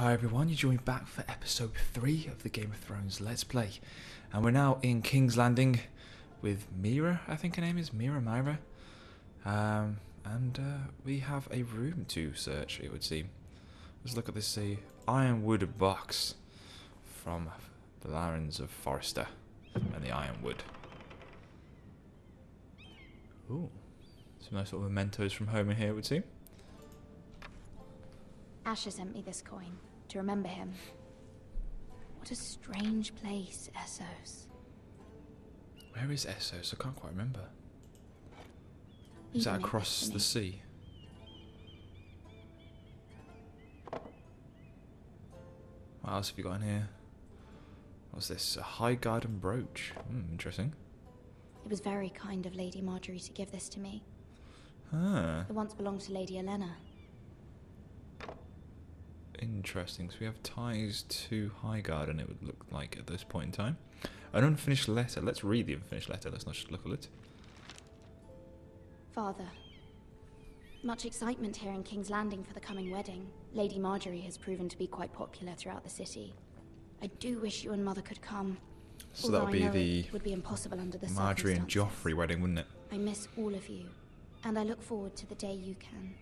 Hi everyone, you joined back for episode 3 of the Game of Thrones Let's Play. And we're now in King's Landing with Mira, I think her name is, Myra. We have a room to search, it would seem. Let's look at this ironwood box from the Barons of Forrester and the Ironwood. Ooh, some nice little mementos from home in here, it would seem. Asher sent me this coin to remember him. What a strange place, Essos. Where is Essos? I can't quite remember. Is that across the sea? What else have you got in here? What's this? A high garden brooch. Interesting. It was very kind of Lady Marjorie to give this to me. Ah. It once belonged to Lady Olenna. Interesting. So we have ties to Highgarden, it would look like at this point in time. An unfinished letter. Let's read the unfinished letter. Let's not just look at it. Father, much excitement here in King's Landing for the coming wedding. Lady Marjorie has proven to be quite popular throughout the city. I do wish you and Mother could come. So that would be the would be impossible under the Marjorie and Joffrey wedding, wouldn't it? I miss all of you, and I look forward to the day you can.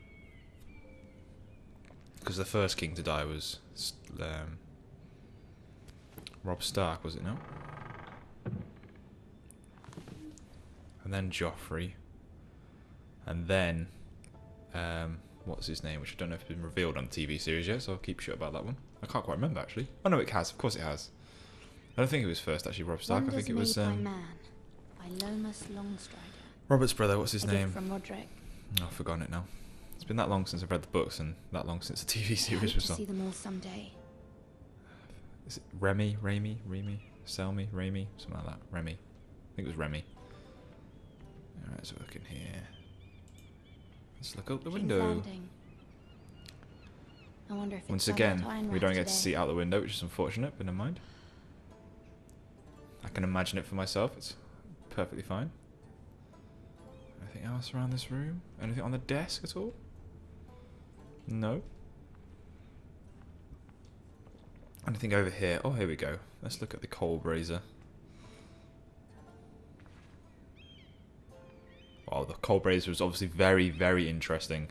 Because the first king to die was Robb Stark, was it not? And then Joffrey. And then, what's his name? Which I don't know if it's been revealed on the TV series yet, so I'll keep shut about that one. I can't quite remember, actually. Oh no, it has. Of course it has. I don't think it was first, actually, Robb Stark. I think it was by Lomas Longstrider. Robert's brother, what's his name? From Roderick. Oh, I've forgotten it now. It's been that long since I've read the books and that long since the TV series was on. See them all someday. Is it Remy, Selmy, Remy, something like that. Remy. I think it was Remy. Alright, let's look in here. Let's look out the window. I wonder if Once again, we don't get to see out the window, which is unfortunate, but never mind. I can imagine it for myself. It's perfectly fine. Anything else around this room? Anything on the desk at all? No. Anything over here? Oh, here we go. Let's look at the coal brazier. Wow, the coal brazier was obviously very, very interesting.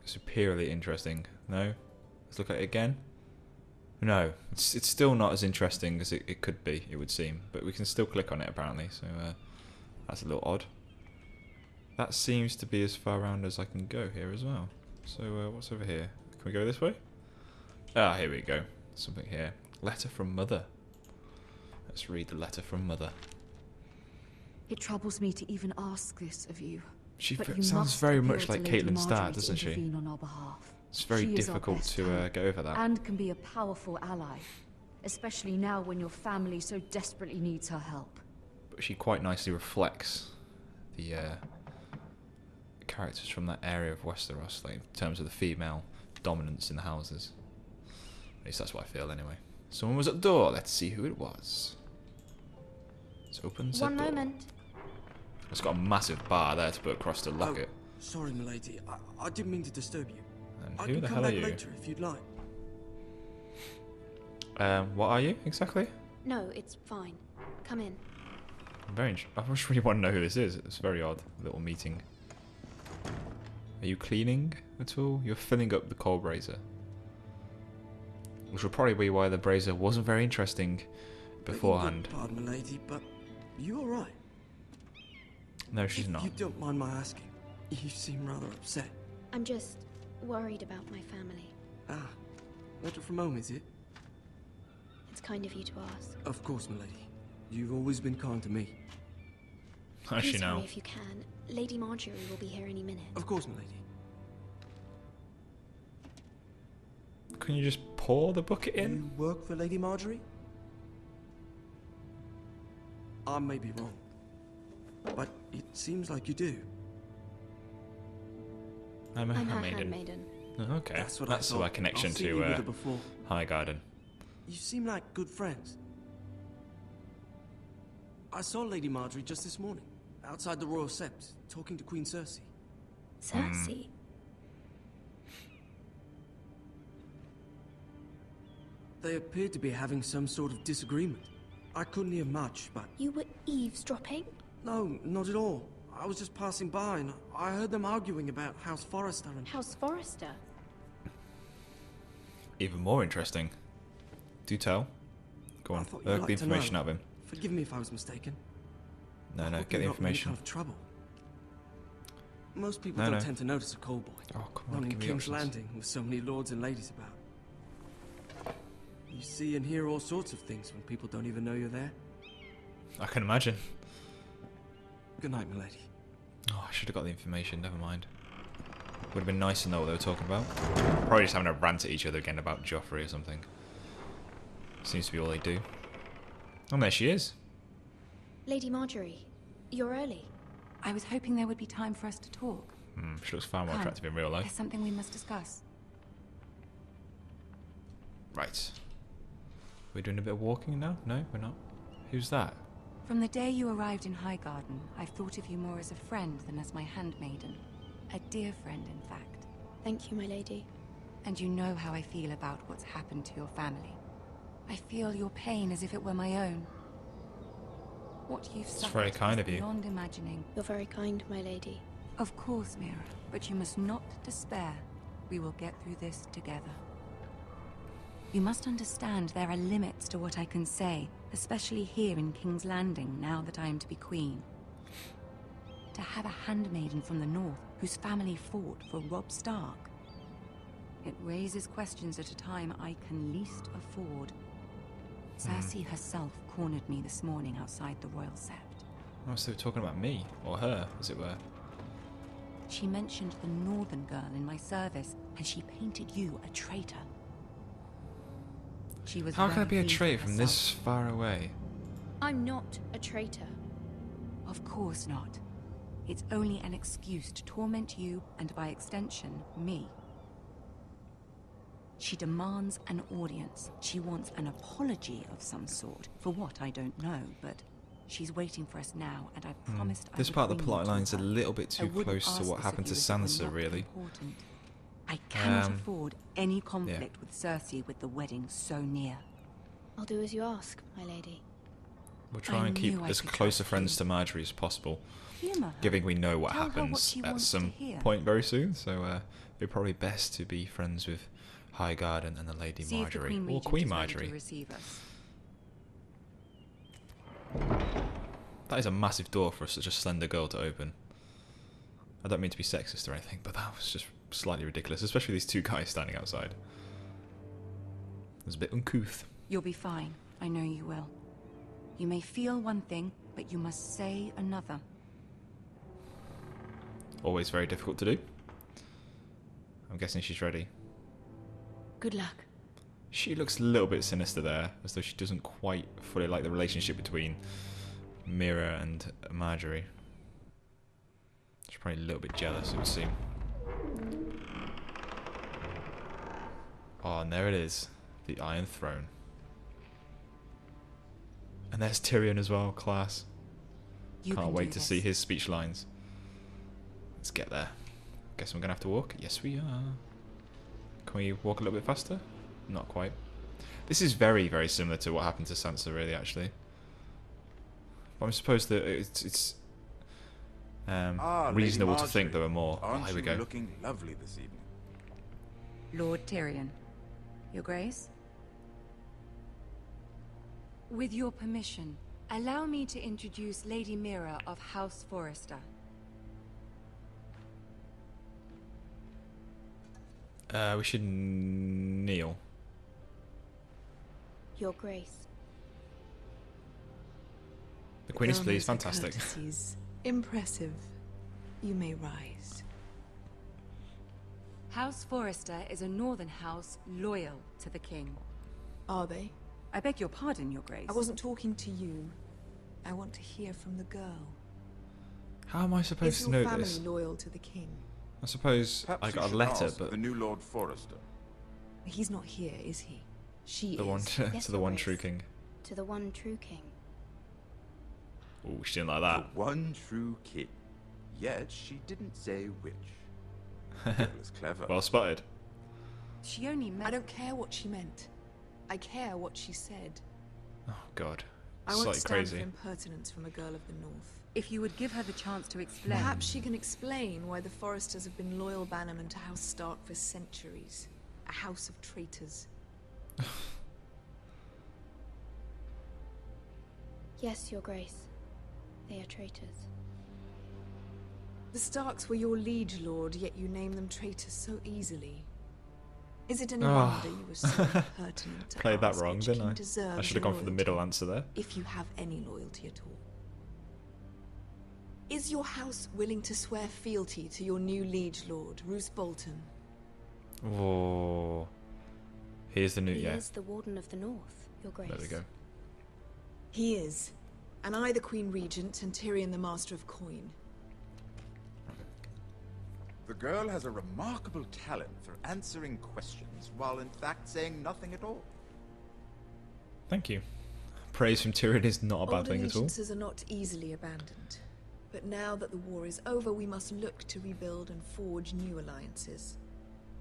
Superiorly interesting. No? Let's look at it again. No, it's still not as interesting as it could be, it would seem. But we can still click on it, apparently. So that's a little odd. That seems to be as far around as I can go here as well. So what's over here? Can we go this way? Ah, here we go. Something here. Letter from Mother. Let's read the letter from Mother. It troubles me to even ask this of you. She sounds very much like Catelyn Starr, doesn't she? On our behalf. It's very difficult to get over that. And can be a powerful ally, especially now when your family so desperately needs her help. But she quite nicely reflects the characters from that area of Westeros, like in terms of the female dominance in the houses. At least that's what I feel anyway. Someone was at the door. Let's see who it was. It's open. One moment. It's got a massive bar there to put across the locket. Oh, sorry, milady. I didn't mean to disturb you. And who the hell are you? I can come back later if you'd like. What are you exactly? No, it's fine. Come in. I just really want to know who this is. It's a very odd little meeting. Are you cleaning at all? You're filling up the coal brazier. Which will probably be why the brazier wasn't very interesting beforehand. Pardon, milady, but you alright? No, she's not. You don't mind my asking. You seem rather upset. I'm just worried about my family. Ah, letter from home, is it? It's kind of you to ask. Of course, milady. You've always been kind to me. How does she know? Hurry if you can. Lady Marjorie will be here any minute. Of course, milady. Can you just pour the bucket in? You work for Lady Marjorie? I may be wrong, but it seems like you do. I'm her handmaiden. handmaiden. Oh, okay. That's what That's I thought. my connection I've seen you with her to before. Highgarden. You seem like good friends. I saw Lady Marjorie just this morning, outside the Royal Sept, talking to Queen Cersei. Cersei? they appeared to be having some sort of disagreement. I couldn't hear much, but... You were eavesdropping? No, not at all. I was just passing by and I heard them arguing about House Forrester and... House Forrester? Even more interesting. Do tell. Go I on, thought you'd the like to information know. out of him. Forgive me if I was mistaken. No, I no, hope get the you're not in any information. kind of trouble. Most people No, don't no. tend to notice a call boy. Oh, come Not on, in give me King's options. Landing with so many lords and ladies about. You see and hear all sorts of things when people don't even know you're there. I can imagine. Good night, milady. Oh, I should have got the information, never mind. Would have been nice to know what they were talking about. Probably just having a rant at each other again about Joffrey or something. Seems to be all they do. Oh, there she is. Lady Marjorie, you're early. I was hoping there would be time for us to talk. She looks far more Come. attractive in real There's life. something we must discuss. Right. We're doing a bit of walking now? No, we're not. Who's that? From the day you arrived in Highgarden, I've thought of you more as a friend than as my handmaiden. A dear friend, in fact. Thank you, my lady. And you know how I feel about what's happened to your family. I feel your pain as if it were my own. What you've suffered very kind is of you. beyond imagining. You're very kind, my lady. Of course, Mira, but you must not despair. We will get through this together. You must understand there are limits to what I can say, especially here in King's Landing, now that I am to be queen. To have a handmaiden from the north, whose family fought for Robb Stark. It raises questions at a time I can least afford. Cersei herself cornered me this morning outside the Royal Sept. Oh, so they were talking about me, or her, as it were. She mentioned the northern girl in my service, and she painted you a traitor. She was How can I very be a pleased traitor with from herself. this far away? I'm not a traitor. Of course not. It's only an excuse to torment you, and by extension, me. She demands an audience. She wants an apology of some sort. For what, I don't know, but she's waiting for us now, and I promised I This would part of the bring you plot to line's a her. little bit I too wouldn't close to ask what this happened to of you if it were Sansa, not really. important. I cannot Um, afford any conflict with Cersei with the wedding so near. I'll do as you ask, my lady. We'll try and keep knew I as could close a trust friends you. to Marjorie as possible, Humor her. given we know what Tell her what happens she at wants some to hear. point very soon. So it'd probably best to be friends with Highgarden and the Lady See if the Marjorie, Queen or Regent Queen is ready Marjorie. to receive us. That is a massive door for such a slender girl to open. I don't mean to be sexist or anything, but that was just slightly ridiculous, especially these two guys standing outside. It was a bit uncouth. You'll be fine. I know you will. You may feel one thing, but you must say another. Always very difficult to do. I'm guessing she's ready. Good luck. She looks a little bit sinister there, as though she doesn't quite fully like the relationship between Mira and Marjorie. She's probably a little bit jealous, it would seem. Oh, and there it is. The Iron Throne. And there's Tyrion as well, class. You Can't can wait do to this. see his speech lines. Let's get there. Guess we're going to have to walk? Yes, we are. Can we walk a little bit faster? Not quite. This is very, very similar to what happened to Sansa, really, actually. But I'm supposed that it's reasonable Lady to think Marjorie, there were more. Oh, Aren't here we you go. looking lovely this evening? Lord Tyrion. Your Grace? With your permission, allow me to introduce Lady Mira of House Forrester. We should kneel. Your Grace. The Queen is Your pleased. moments are Fantastic. courtesies. Impressive. You may rise. House Forrester is a northern house loyal to the king. Are they? I beg your pardon, Your Grace. I wasn't talking to you. I want to hear from the girl. How am I supposed Is to your know family this? loyal to the king? I suppose Perhaps I you got a should letter, ask but the new Lord Forrester. He's not here, is he? She the is. one to Yes, the Your one Grace. true king. To the one true king. Oh, she didn't like that. The one true king. Yet she didn't say which. It was clever. Well spotted. She only I meant... don't care what she meant. I care what she said. Oh God, I it's won't slightly stand crazy. for impertinence from a girl of the North. If you would give her the chance to explain. Perhaps she can explain why the Foresters have been loyal bannermen to House Stark for centuries. A house of traitors. Yes, Your Grace. They are traitors. The Starks were your liege lord, yet you name them traitors so easily. Is it any wonder you were so impertinent to Played that ask wrong, which didn't king I? deserves I should have your gone for the loyalty, middle answer there. if you have any loyalty at all? Is your house willing to swear fealty to your new liege lord, Roose Bolton? Oh, here's the new He yeah. is the Warden of the North, Your Grace. There we go. He is. And I the Queen Regent and Tyrion the Master of Coin. The girl has a remarkable talent for answering questions, while in fact saying nothing at all. Thank you. Praise from Tyrion is not a bad Old thing at all. allegiances are not easily abandoned. But now that the war is over, we must look to rebuild and forge new alliances.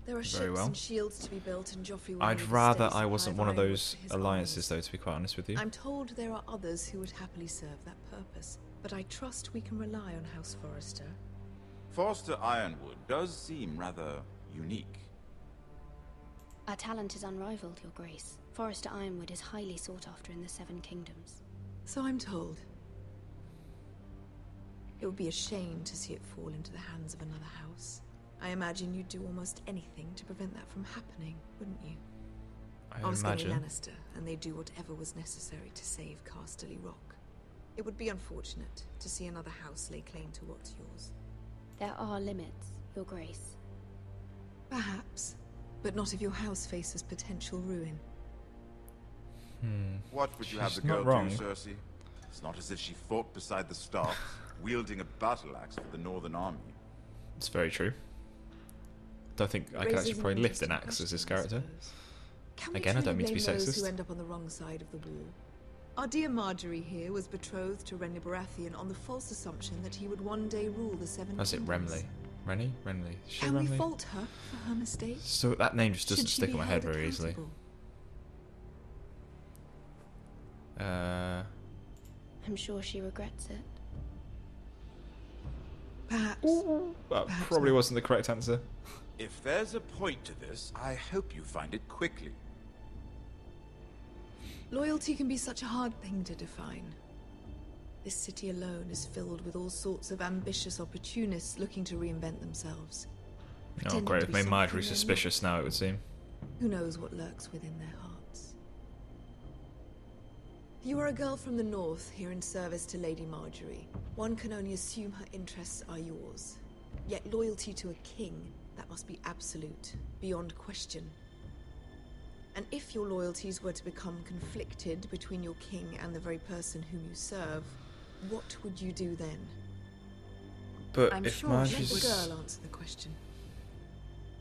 There are Very ships well. and shields to be built, and Joffrey will I'd need a rather steady I wasn't supply one of of ironwood those for his alliances, armies. though, to be quite honest with you. I'm told there are others who would happily serve that purpose, but I trust we can rely on House Forrester. Forster Ironwood does seem rather unique. Our talent is unrivaled, Your Grace. Forrester Ironwood is highly sought after in the Seven Kingdoms. So I'm told. It would be a shame to see it fall into the hands of another house. I imagine you'd do almost anything to prevent that from happening, wouldn't you? I was imagine. Lannister, and they'd do whatever was necessary to save Casterly Rock. It would be unfortunate to see another house lay claim to what's yours. There are limits, Your Grace. Perhaps, but not if your house faces potential ruin. What would you have She's the girl not wrong. do, Cersei? It's not as if she fought beside the Starks, wielding a battle axe for the Northern Army. It's very true. Don't think I could Raises actually an probably lift an interesting axe as this question, I character. suppose. Can we Again, I don't truly mean to be blame those sexist. who end up on the wrong side of the wall? Our dear Marjorie here was betrothed to Renly Baratheon on the false assumption that he would one day rule the Seven That's it, Kingdoms. Renly. Renly? Is she Can we Renly? fault her for her mistake? So that name just doesn't Should she stick be in my head held very easily. accountable? I'm sure she regrets it. Perhaps. That Perhaps probably not. wasn't the correct answer. If there's a point to this, I hope you find it quickly. Loyalty can be such a hard thing to define. This city alone is filled with all sorts of ambitious opportunists looking to reinvent themselves. Oh, pretending great. to I've be made Marjorie something they're suspicious now, it would seem. not. Who knows what lurks within their hearts? You are a girl from the north, here in service to Lady Marjorie. One can only assume her interests are yours. Yet loyalty to a king, that must be absolute, beyond question. And if your loyalties were to become conflicted between your king and the very person whom you serve, what would you do then? But I'm if sure Let Marjorie's... the girl answer the question.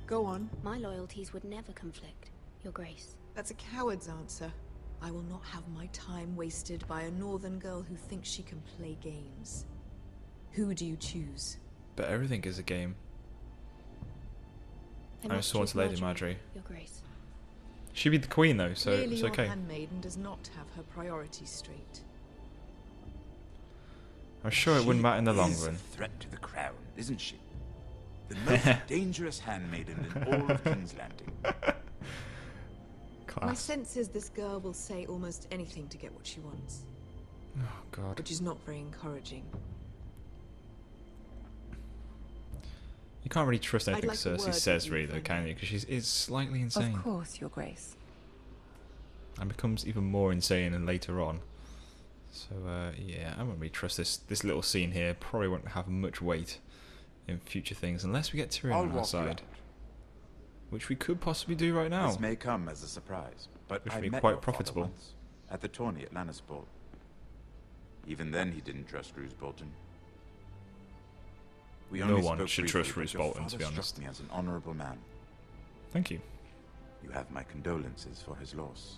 Go on. My loyalties would never conflict, Your Grace. That's a coward's answer. I will not have my time wasted by a northern girl who thinks she can play games. Who do you choose? But everything is a game. I I'm must sworn choose to Lady Marjorie. Your Grace. She'd be the queen, though, so Clearly it's your okay. handmaiden does not have her priorities straight. I'm sure it wouldn't matter in the long She is run. a threat to the crown, isn't she? The most dangerous handmaiden in all of King's Landing. My Class. sense is this girl will say almost anything to get what she wants, Oh, God. which is not very encouraging. You can't really trust anything like a word Cersei with says, you, really, though, Fanny. can you? Because she's slightly insane. Of course, Your Grace. And becomes even more insane and later on. So, yeah, I wouldn't really trust this little scene here. Probably won't have much weight in future things, unless we get Tyrion I'll on our walk you side. out. Which we could possibly do right now. This may come as a surprise, but Which I would be met quite your father profitable. once, at the tourney at Lannisport. Even then, he didn't trust Roose Bolton. We No only one spoke should briefly, trust but Roose your Bolton, to be father honest. struck me as an honorable man. Thank you. You have my condolences for his loss.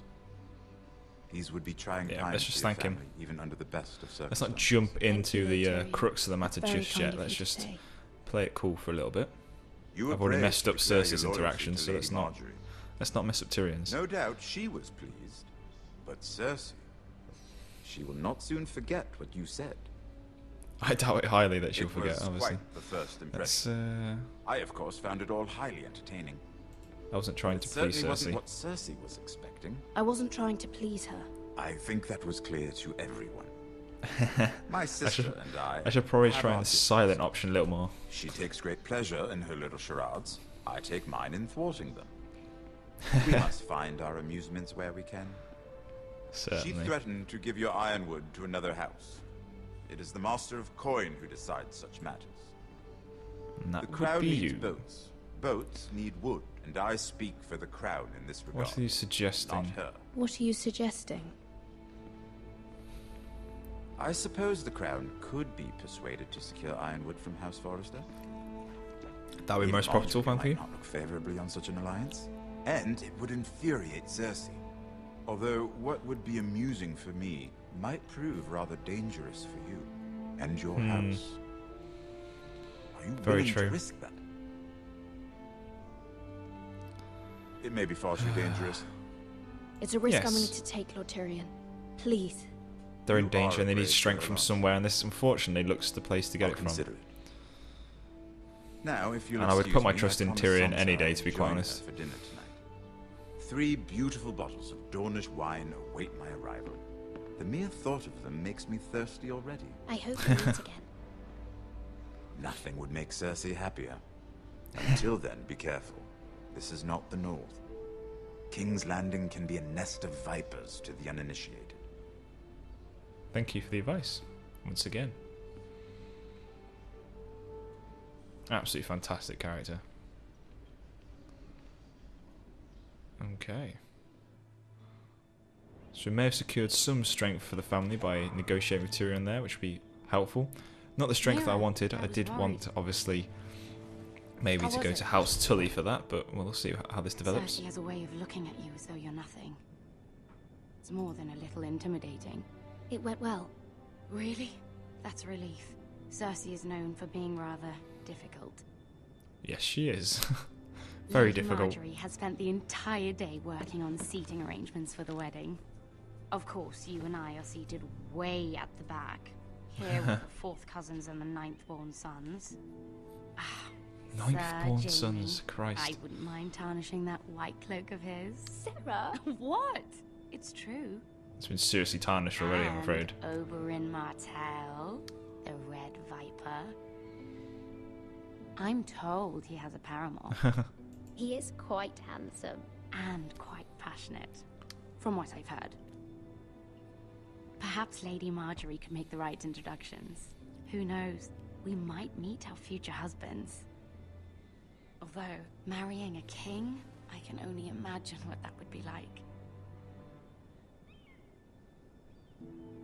These would be trying Yeah, times let's for just your thank him. family, even under the best of Let's circumstances. not jump Thank into you, the Tyrion. crux of the matter Very just kind yet. of Let's you to just say. play it cool for a little bit. You were I've already brave messed to up declare Cersei's your loyalty interactions, to so Lady let's not Marjorie. Let's not mess up Tyrion's. No doubt she was pleased. But Cersei, she will not soon forget what you said. I doubt it highly that she'll forget, It was obviously. quite the first That's, impression. I, of course, found it all highly entertaining. I wasn't trying It to please certainly wasn't Cersei. what Cersei was expecting. I wasn't trying to please her. I think that was clear to everyone. My sister and I should probably have try our the differences. silent option a little more. She takes great pleasure in her little charades. I take mine in thwarting them. We must find our amusements where we can. She Certainly. threatened to give your ironwood to another house. It is the Master of Coin who decides such matters. And that The would crown be needs you. boats. Boats need wood, and I speak for the crown in this regard. What are you suggesting? Not her. What are you suggesting? I suppose the crown could be persuaded to secure ironwood from House Forrester. That would be most profitable plan for you? Might not look favorably on such an alliance, and it would infuriate Cersei. Although what would be amusing for me might prove rather dangerous for you and your house. Are you Very willing true. to risk that? It may be far too dangerous. It's a risk I'm Yes. willing to take, Lord Tyrion. Please. They're in You danger are and they a need brave strength from Sherlock. somewhere, and this unfortunately looks the place to get I'll it from. consider it. Now, if you'll And I would excuse put my me, trust in promised Tyrion Sansa any day, I to would be quite join her honest. For dinner tonight. 3 beautiful bottles of Dornish wine await my arrival. The mere thought of them makes me thirsty already. I hope we meet again. Nothing would make Cersei happier. Until then, be careful. This is not the North. King's Landing can be a nest of vipers to the uninitiated. Thank you for the advice, once again. Absolutely fantastic character. Okay. So we may have secured some strength for the family by negotiating with Tyrion there, which would be helpful. Not the strength that I Yeah, wanted. I I was did want, worried. obviously, maybe How to was go it? to House Tully for that, but we'll see how this develops. Cersei has a way of looking at you as though you're nothing. It's more than a little intimidating. It went well. Really? That's a relief. Cersei is known for being rather difficult. Yes, she is. Very Lady difficult. Marjorie has spent the entire day working on seating arrangements for the wedding. Of course, you and I are seated way at the back. Here with the 4th cousins and the 9th-born sons. Ah, Ninth-born Sir sons, Jaime, Christ. I wouldn't mind tarnishing that white cloak of his. Sarah! What? It's true. It's been seriously tarnished already, I'm afraid. And Oberyn Martell, the Red Viper. I'm told he has a paramour. He is quite handsome. And quite passionate, from what I've heard. Perhaps Lady Marjorie could make the right introductions. Who knows? We might meet our future husbands. Although, marrying a king, I can only imagine what that would be like.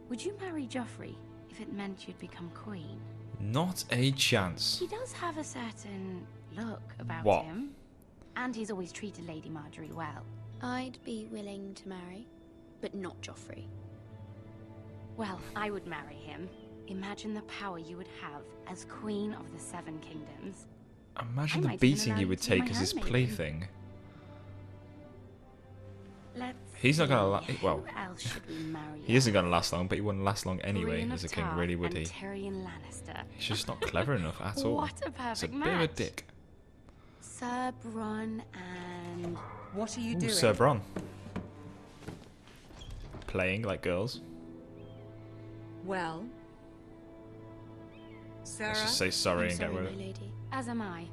Would you marry Joffrey if it meant you'd become queen? Not a chance. He does have a certain look about What? him. And he's always treated Lady Marjorie well. I'd be willing to marry, but not Joffrey. Well, I would marry him. Imagine the power you would have as Queen of the Seven Kingdoms. Imagine I the might even beating allow he you would to be my take as his handmaiden. plaything. Let's He's not gonna see, well, who else should we marry? He isn't going to last long, but he wouldn't last long anyway Brienne as a of king, Tarth really, would he? and Tyrion Lannister. He's just not clever enough at all. What a He's a perfect bit of a match. dick. Sir Bronn and... What are you Ooh, doing? Sir Bronn. Playing like girls. Well, Sarah. Let's just say sorry I'm and get sorry, rid my of it. lady. As am I.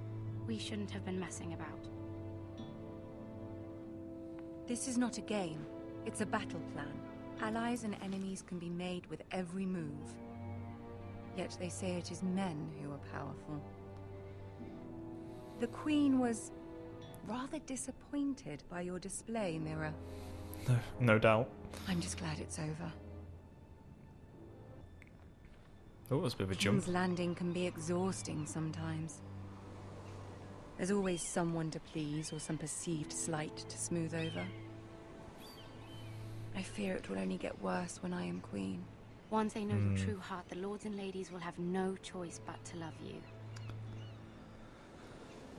We shouldn't have been messing about. This is not a game. It's a battle plan. Allies and enemies can be made with every move. Yet they say it is men who are powerful. The Queen was rather disappointed by your display, Mira. No doubt. I'm just glad it's over. Oh, that's a bit of a jump. King's Landing can be exhausting sometimes. There's always someone to please or some perceived slight to smooth over. I fear it will only get worse when I am queen. Once they know your true heart, the lords and ladies will have no choice but to love you.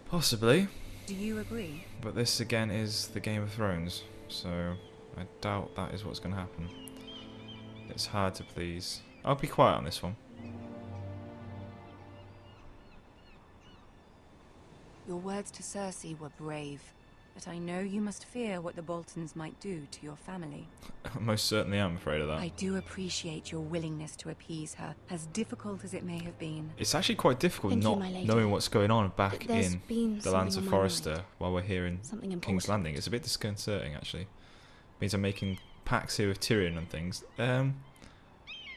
Possibly. Do you agree? But this again is the Game of Thrones, so I doubt that is what's going to happen. It's hard to please. I'll be quiet on this one. Your words to Cersei were brave, but I know you must fear what the Boltons might do to your family. I most certainly am afraid of that. I do appreciate your willingness to appease her, as difficult as it may have been. It's actually quite difficult Thank you, not my lady. knowing what's going on back There's in been the Lands of something on my Forrester mind. while we're here in Something King's important. Landing. It's a bit disconcerting, actually. Means I'm making pacts here with Tyrion and things.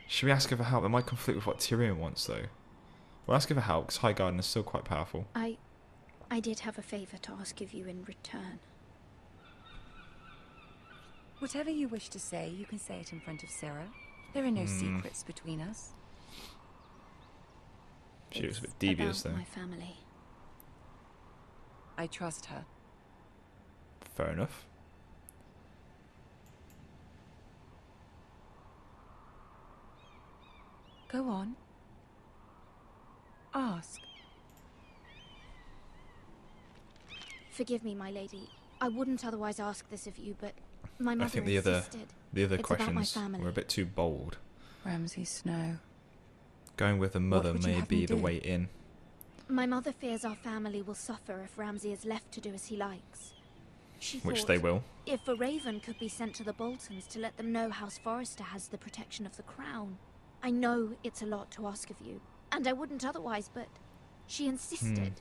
Should we ask her for help? It might conflict with what Tyrion wants, though. We'll ask her for help, because Highgarden is still quite powerful. I did have a favour to ask of you in return. Whatever you wish to say, you can say it in front of Sarah. There are no secrets between us. She was a bit It's devious, about though. my family. I trust her. Fair enough. Go on. Ask. Forgive me, my lady. I wouldn't otherwise ask this of you, but my mother I think the other insisted. the other It's about my questions family. were a bit too bold. Ramsay Snow. Going with the mother would you may have me be the do? way in. My mother fears our family will suffer if Ramsay is left to do as he likes. She Which thought they will. if a raven could be sent to the Boltons to let them know House Forrester has the protection of the crown. I know it's a lot to ask of you, and I wouldn't otherwise, but she insisted.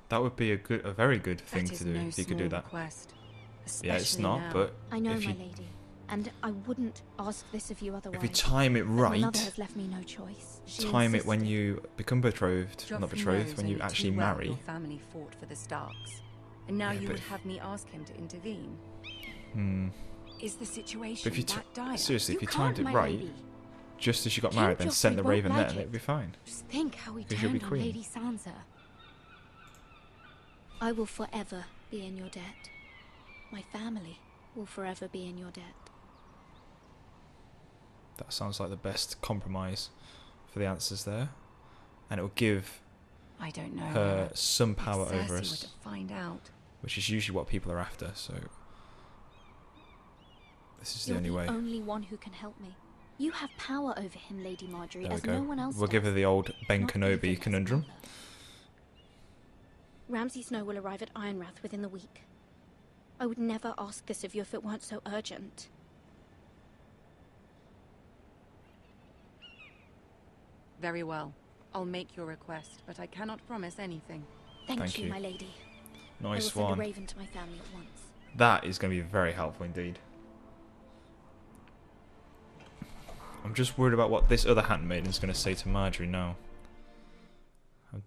That would be a very good thing That is to do no if you could do small that. request, Yeah, it's especially not, now. but I know, if my you lady, and I wouldn't ask this of you otherwise. if you time it but my mother right, has left me no choice. She time it when insisted. you become betrothed, not Joffrey betrothed, knows when you only actually too well marry. Your family fought for the Starks, and now Yeah, you but would if- have me ask him to intervene. Hmm. Is the situation But if you that dire? seriously, if you can't, timed it my right, lady. just as you got King married, then sent Joffrey the won't raven like there, and it. it'd be fine. Just think how he 'Cause you'll be turned on queen. Lady Sansa. I will forever be in your debt. My family will forever be in your debt. That sounds like the best compromise for the answers there, and it will give I don't know. her some power if Cersei over were us, to find out. which is usually what people are after. So this is the You're only way. the only one who can help me. You have power over him, Lady Marjorie, There we as go. no one else We'll does. give her the old Ben Not Kenobi even as conundrum. mother. Ramsay Snow will arrive at Ironrath within the week. I would never ask this of you if it weren't so urgent. Very well. I'll make your request, but I cannot promise anything. Thank, Thank you, you. my lady. I will Nice send a one. raven to my family at once. That is going to be very helpful indeed. I'm just worried about what this other handmaiden's going to say to Marjorie now.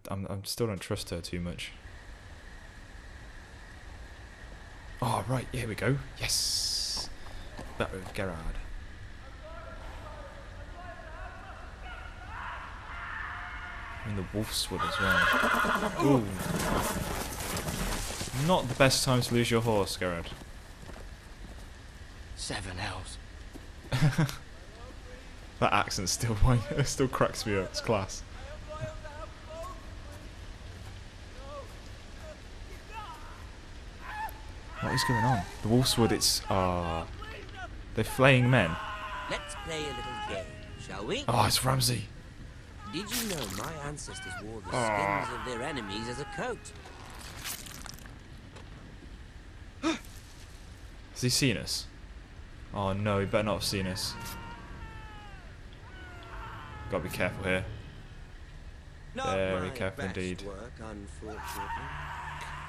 I still don't trust her too much. Oh, right, here we go. Yes! That was Gerard. And the Wolfswood as well. Ooh. Not the best time to lose your horse, Gerard. 7 elves. That accent still still cracks me up. It's class. What is going on? The Wolfswood, it's they're flaying men. Let's play a little game, shall we? Oh, it's Ramsay. Did you know my ancestors wore the skins of their enemies as a coat? Has he seen us? Oh no, he better not have seen us. Gotta be careful here. Not Very my careful best indeed. work, unfortunately.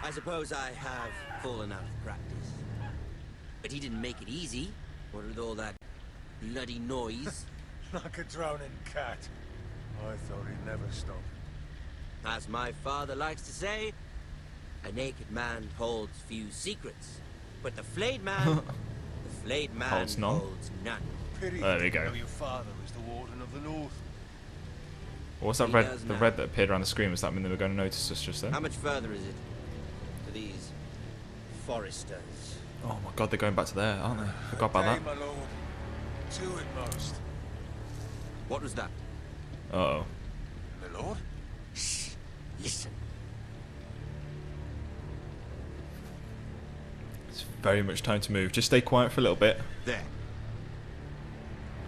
I suppose I have fallen out of practice. But he didn't make it easy. What with all that bloody noise? Like a drowning cat. I thought he'd never stop. As my father likes to say, a naked man holds few secrets. But the flayed man, Holds none. holds none. Pity There we you go. know your father was the Warden of the North. What's that He red? does The now. red that appeared around the screen, was that mean they were going to notice us just then? How much further is it to these foresters? Oh my god, they're going back to there, aren't they? Forgot about Day, that. my lord. 2 at most. What was that? Uh oh. My lord? Shh. Listen. Very much time to move. Just stay quiet for a little bit. There.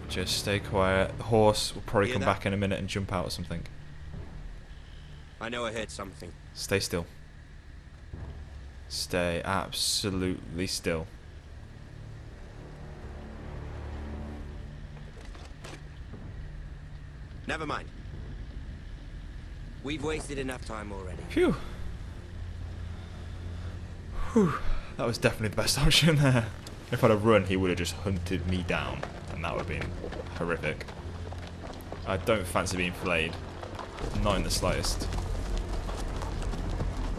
Just stay quiet. The horse will probably Hear come that? back in a minute and jump out or something. I know I heard something. Stay still. Stay absolutely still. Never mind. We've wasted enough time already. Phew. Whew. That was definitely the best option there. If I'd have run, he would have just hunted me down, and that would have been horrific. I don't fancy being flayed. Not in the slightest.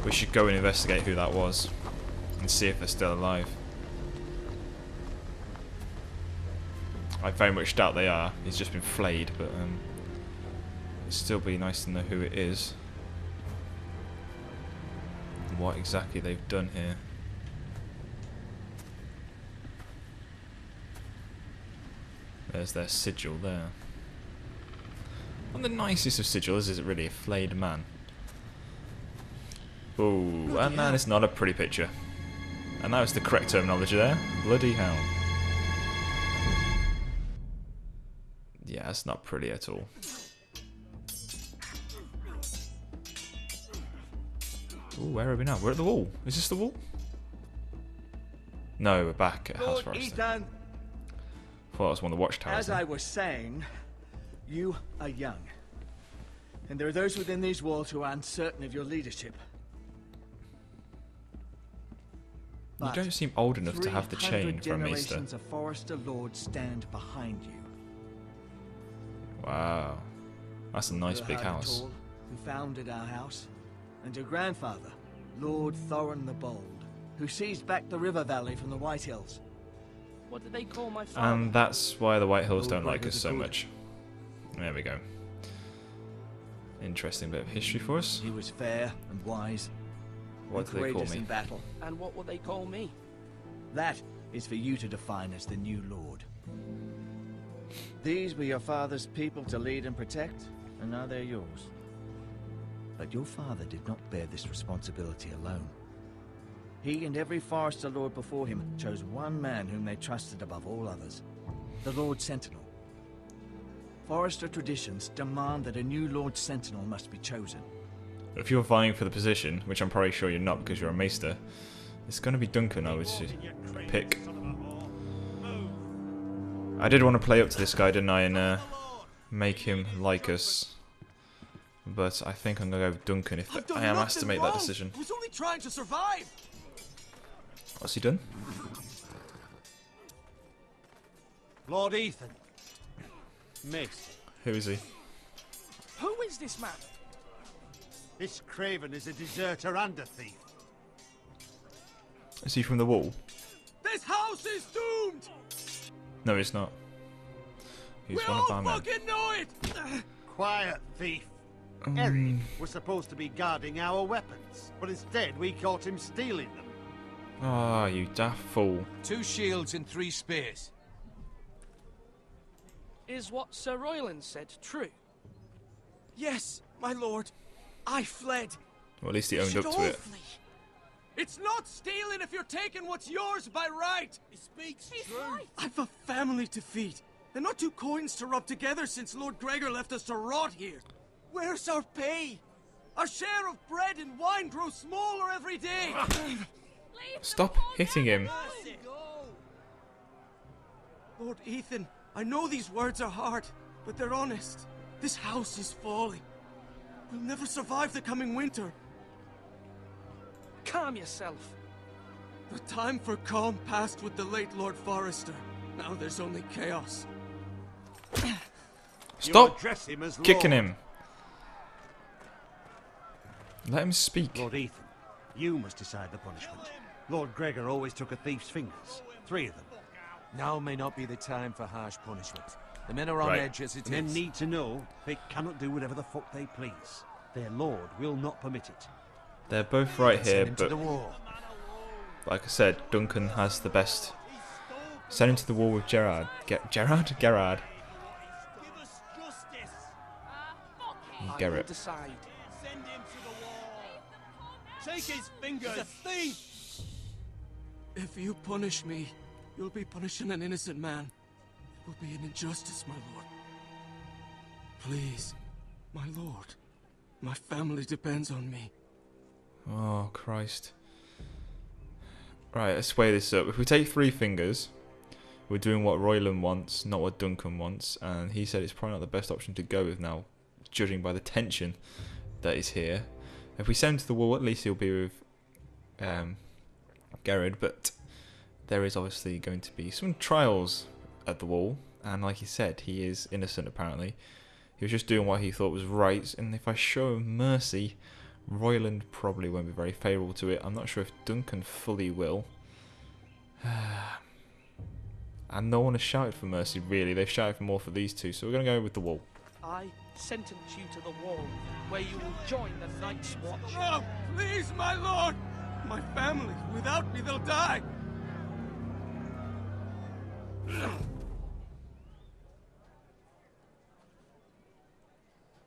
We should go and investigate who that was, and see if they're still alive. I very much doubt they are. He's just been flayed, but it'd still be nice to know who it is. And what exactly they've done here. There's their sigil there. Not the nicest of sigils, is it really? A flayed man. Ooh, and that is not a pretty picture. And that was the correct terminology there. Bloody hell. Yeah, that's not pretty at all. Ooh, where are we now? We're at the wall. Is this the wall? No, we're back at House Lord Forest. Ethan, I thought it was one of the watchtowers. as I was saying, you are young. And there are those within these walls who are uncertain of your leadership. You don't seem old enough to have the chain for a maester. generations of Forester lords stand behind you. Wow. That's a nice Your big High house. Tall, who founded our house, and your grandfather, Lord Thorin the Bold, who seized back the river valley from the White Hills. What did they call my father? And that's why the White Hills Lord don't like Gregor us the so Good. much. There we go. Interesting bit of history for us. He was fair and wise, What and do they call courageous me? in battle. And what will they call me? That is for you to define as the new lord. These were your father's people to lead and protect, and now they're yours. But your father did not bear this responsibility alone. He and every Forester lord before him chose one man whom they trusted above all others, the Lord Sentinel. Forester traditions demand that a new Lord Sentinel must be chosen. If you're vying for the position, which I'm probably sure you're not because you're a maester, it's going to be Duncan, I would pick. I did want to play up to this guy, didn't I, and make him like us. But I think I'm going to go with Duncan if I am asked to make that decision. I was only trying to survive. What's he done? Lord Ethan. Mace, Who is he? Who is this man? this craven is a deserter and a thief. Is he from the wall? This house is doomed. No, he's not. He's one of our men. know it. Quiet, thief. Eric was supposed to be guarding our weapons, but instead we caught him stealing them. Ah, you daft fool. 2 shields and 3 spears. Is what Sir Royland said true? Yes, my lord. I fled. Well, at least he owned up to it. It's not stealing if you're taking what's yours by right. He speaks true. I've a family to feed, and not 2 coins to rub together since Lord Gregor left us to rot here. Where's our pay? Our share of bread and wine grows smaller every day. Stop hitting him. Lord Ethan, I know these words are hard, but they're honest. This house is falling. We'll never survive the coming winter. Calm yourself. The time for calm passed with the late Lord Forester. Now there's only chaos. Stop address him as kicking Lord. him. Let him speak. Lord Ethan, you must decide the punishment. Lord Gregor always took a thief's fingers. 3 of them. Now may not be the time for harsh punishment. The men are on Right. edge as it The men is. need to know they cannot do whatever the fuck they please. Their lord will not permit it. They're both right Send here, him to but the wall. like I said, Duncan has the best. Send him to the wall with Gerard. Gerard? Gerard. Give us justice. I will Garrett. decide. Send him to the wall. Take his fingers. He's a thief. If you punish me, you'll be punishing an innocent man. It will be an injustice, my lord. Please, my lord. My family depends on me. Oh, Christ. Right, let's weigh this up. If we take 3 fingers, we're doing what Royland wants, not what Duncan wants. And he said it's probably not the best option to go with now, judging by the tension that is here. If we send him to the wall, at least he'll be with Gerard. But there is obviously going to be some trials at the wall. And like he said, he is innocent apparently. He was just doing what he thought was right. And if I show him mercy, Royland probably won't be very favourable to it. I'm not sure if Duncan fully will. And no one has shouted for mercy, really. They've shouted for more for these two. So we're going to go with the wall. I sentence you to the wall, where you will join the Night's Watch. Oh, please, my lord! My family, without me, they'll die!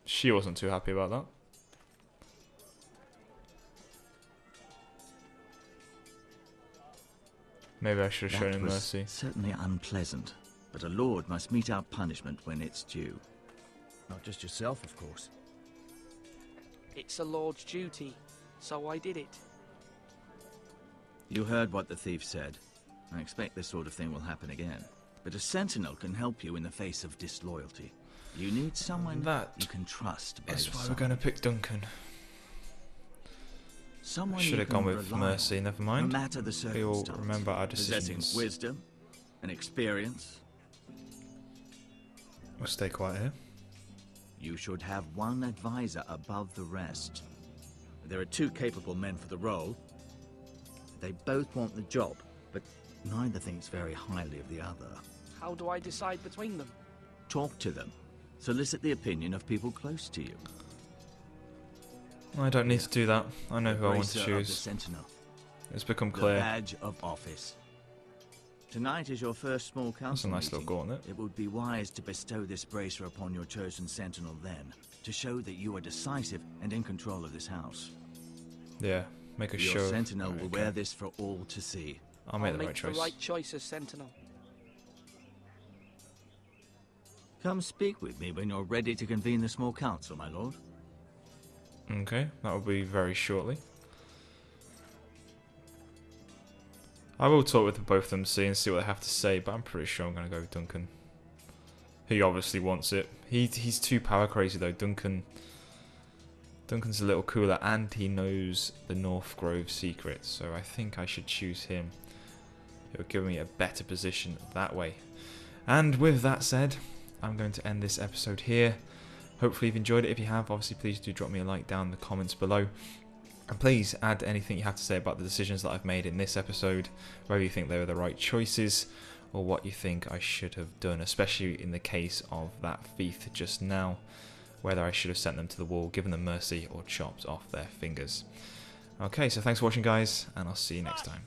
She wasn't too happy about that. Maybe I should have shown him mercy. Certainly unpleasant, but a lord must mete out punishment when it's due. Not just yourself, of course. It's a lord's duty, so I did it. You heard what the thief said. I expect this sort of thing will happen again. But a sentinel can help you in the face of disloyalty. You need someone that you can trust by your That's why side. we're going to pick Duncan. Someone Should you have gone can with rely mercy, on, never mind. No matter the We will circumstance. remember our Possessing decisions. wisdom and experience. We'll stay quiet here. You should have one advisor above the rest. There are 2 capable men for the role. They both want the job, but neither thinks very highly of the other. How do I decide between them? Talk to them. Solicit the opinion of people close to you. I don't need to do that. I know who I want to Embracer of the choose. Sentinel. It's become The clear. badge of office. Tonight is your first small council That's a nice little meeting. gauntlet. It would be wise to bestow this bracer upon your chosen sentinel then, to show that you are decisive and in control of this house. Yeah, make a Your show. sentinel will Okay. wear this for all to see. I'll make the right the choice. right choice as Sentinel. Come speak with me when you're ready to convene the small council, my lord. Okay, that will be very shortly. I will talk with both of them, and see what they have to say, but I'm pretty sure I'm going to go with Duncan. He obviously wants it. He's too power crazy though. Duncan's a little cooler, and he knows the North Grove secrets, so I think I should choose him. It will give me a better position that way. And with that said, I'm going to end this episode here. Hopefully you've enjoyed it. If you have, obviously please do drop me a like down in the comments below. And please add anything you have to say about the decisions that I've made in this episode, whether you think they were the right choices, or what you think I should have done, especially in the case of that thief just now, whether I should have sent them to the wall, given them mercy, or chopped off their fingers. Okay, so thanks for watching guys, and I'll see you next time.